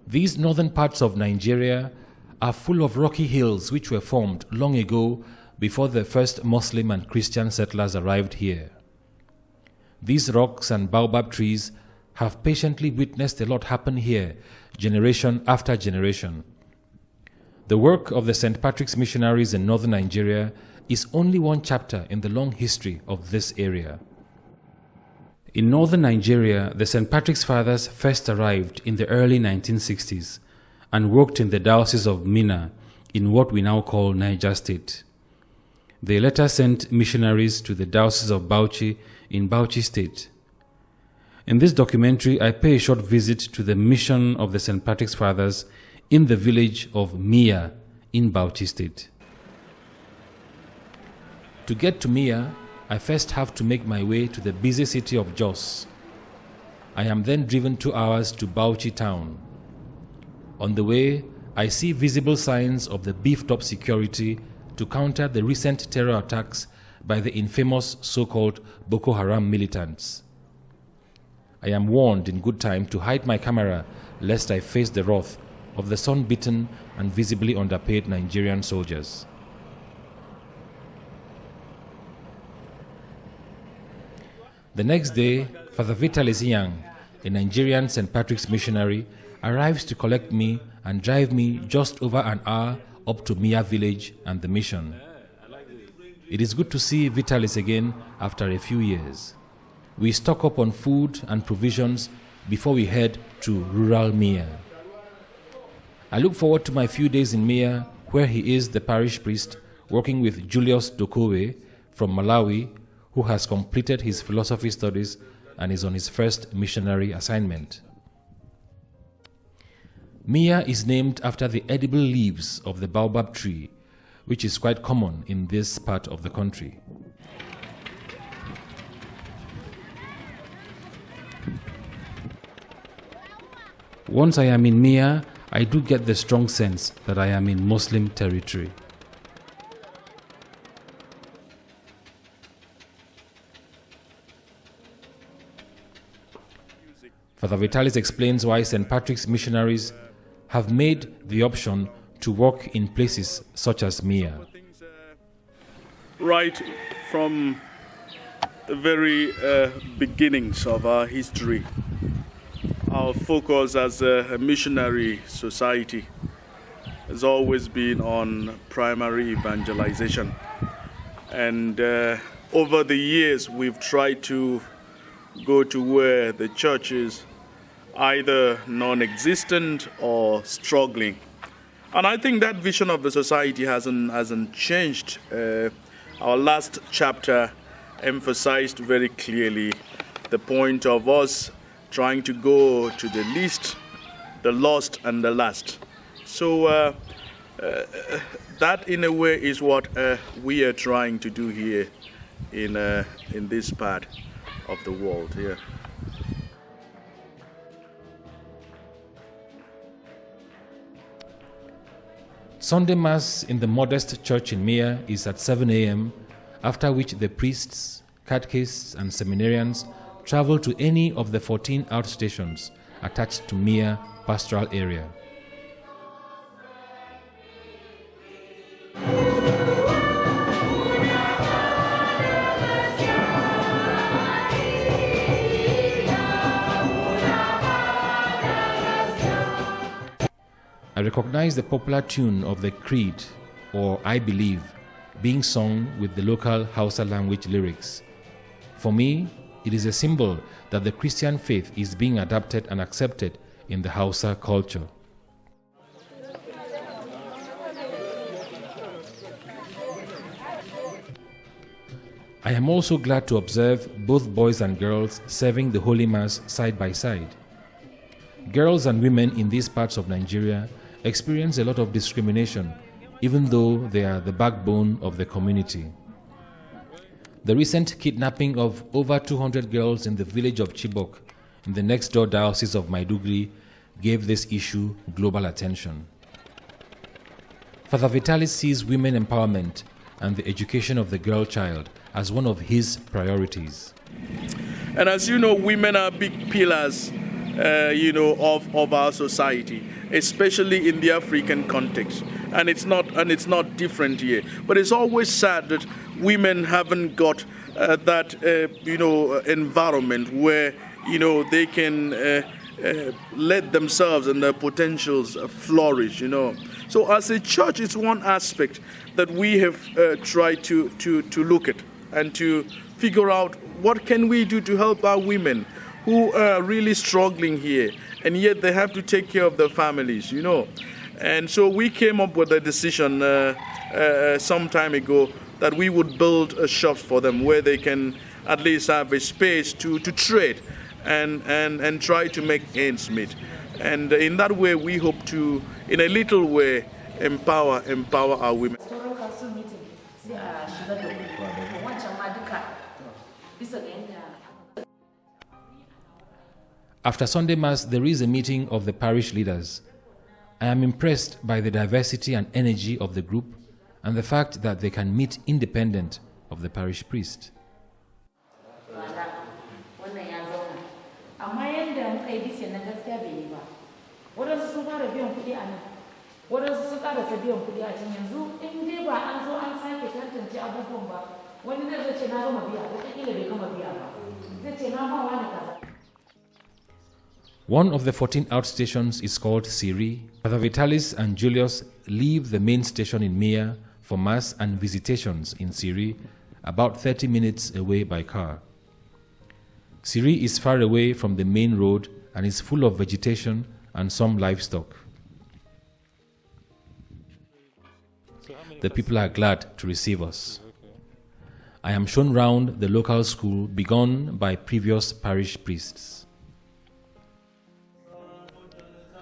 These northern parts of Nigeria are full of rocky hills which were formed long ago before the first Muslim and Christian settlers arrived here. These rocks and baobab trees have patiently witnessed a lot happen here, generation after generation. The work of the St. Patrick's missionaries in northern Nigeria is only one chapter in the long history of this area. In northern Nigeria, the St. Patrick's Fathers first arrived in the early 1960s and worked in the diocese of Miya in what we now call Niger State. They later sent missionaries to the diocese of Bauchi in Bauchi State. In this documentary, I pay a short visit to the mission of the St. Patrick's Fathers in the village of Miya in Bauchi State. To get to Miya, I first have to make my way to the busy city of Jos. I am then driven 2 hours to Bauchi town. On the way, I see visible signs of the beefed-up security to counter the recent terror attacks by the infamous so-called Boko Haram militants. I am warned in good time to hide my camera lest I face the wrath of the sun-beaten and visibly underpaid Nigerian soldiers. The next day, Father Vitalis Young, a Nigerian St. Patrick's missionary, arrives to collect me and drive me just over an hour up to Miya village and the mission. It is good to see Vitalis again after a few years. We stock up on food and provisions before we head to rural Miya. I look forward to my few days in Miya, where he is the parish priest working with Julius Dokowe from Malawi, who has completed his philosophy studies and is on his first missionary assignment. Miya is named after the edible leaves of the baobab tree, which is quite common in this part of the country. Once I am in Miya, I do get the strong sense that I am in Muslim territory. Father Vitalis explains why St. Patrick's missionaries have made the option to work in places such as Miya. Right from the very beginnings of our history, our focus as a missionary society has always been on primary evangelization. And over the years, we've tried to go to where the church is either non-existent or struggling. And I think that vision of the society hasn't changed. Our last chapter emphasized very clearly the point of us trying to go to the least, the lost, and the last. So that, in a way, is what we are trying to do here in this part of the world here. Sunday Mass in the modest church in Miya is at 7 a.m., after which the priests, catechists, and seminarians travel to any of the 14 outstations attached to Miya pastoral area. I recognize the popular tune of the Creed, or I Believe, being sung with the local Hausa language lyrics. For me, it is a symbol that the Christian faith is being adapted and accepted in the Hausa culture. I am also glad to observe both boys and girls serving the Holy Mass side by side. Girls and women in these parts of Nigeria experience a lot of discrimination, even though they are the backbone of the community. The recent kidnapping of over 200 girls in the village of Chibok in the next-door diocese of Maiduguri gave this issue global attention. Father Vitalis sees women empowerment and the education of the girl child as one of his priorities. And as you know, women are big pillars of our society, especially in the African context. And it's not different here. But it's always sad that women haven't got that environment where they can let themselves and their potentials flourish. So as a church, it's one aspect that we have tried to look at and to figure out what can we do to help our women who are really struggling here, and yet they have to take care of their families. And so we came up with a decision some time ago that we would build shops for them where they can at least have a space to trade and try to make ends meet. And in that way, we hope to, in a little way, empower our women. After Sunday Mass, there is a meeting of the parish leaders. I am impressed by the diversity and energy of the group and the fact that they can meet independent of the parish priest. One of the 14 outstations is called Siri. Father Vitalis and Julius leave the main station in Miya for Mass and Visitations in Siri, about 30 minutes away by car. Siri is far away from the main road and is full of vegetation and some livestock. The people are glad to receive us. I am shown round the local school begun by previous parish priests.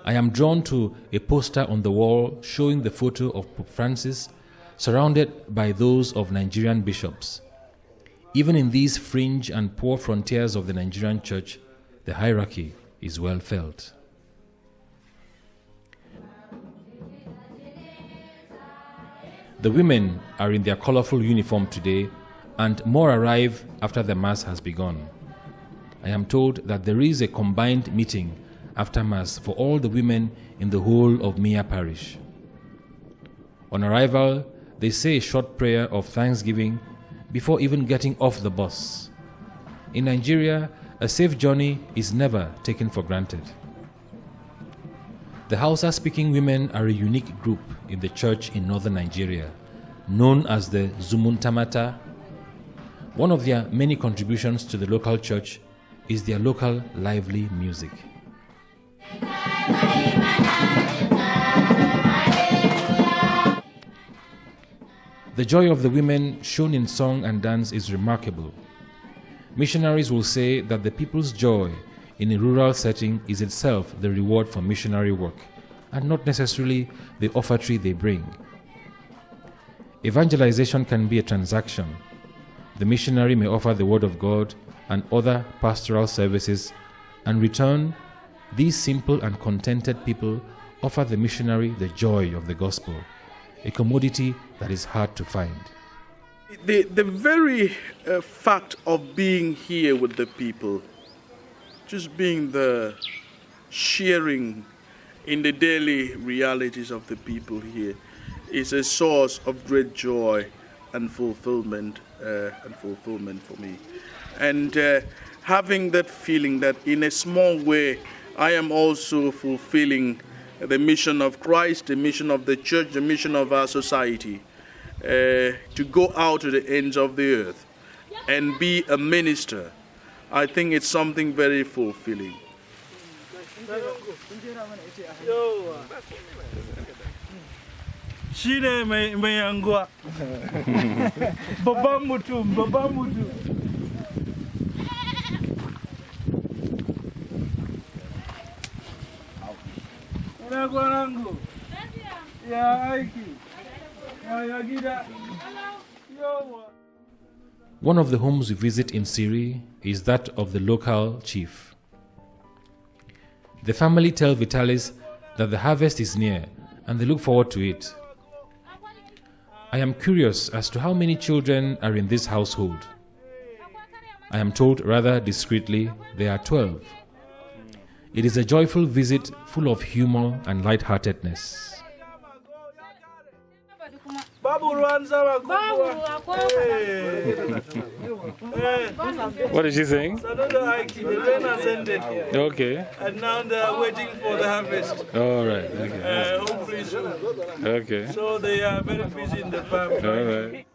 I am drawn to a poster on the wall showing the photo of Pope Francis surrounded by those of Nigerian bishops. Even in these fringe and poor frontiers of the Nigerian church, the hierarchy is well felt. The women are in their colorful uniform today, and more arrive after the Mass has begun. I am told that there is a combined meeting after Mass for all the women in the whole of Miya Parish. On arrival, they say a short prayer of thanksgiving before even getting off the bus. In Nigeria, a safe journey is never taken for granted. The Hausa-speaking women are a unique group in the church in northern Nigeria, known as the Zumuntamata. One of their many contributions to the local church is their local lively music. The joy of the women shown in song and dance is remarkable. Missionaries will say that the people's joy in a rural setting is itself the reward for missionary work, and not necessarily the offertory they bring. Evangelization can be a transaction. The missionary may offer the word of God and other pastoral services, and in return, these simple and contented people offer the missionary the joy of the gospel, a commodity that is hard to find. The very fact of being here with the people, just being the sharing in the daily realities of the people here, is a source of great joy and fulfillment for me. And having that feeling that in a small way I am also fulfilling the mission of Christ, the mission of the church, the mission of our society, to go out to the ends of the earth and be a minister. I think it's something very fulfilling. One of the homes we visit in Siri is that of the local chief. The family tell Vitalis that the harvest is near and they look forward to it. I am curious as to how many children are in this household. I am told rather discreetly there are 12. It is a joyful visit full of humor and lightheartedness. What is she saying? Okay. And now they are waiting for the harvest. All right. Okay. Hopefully soon. Okay. So they are very busy in the farm. All right.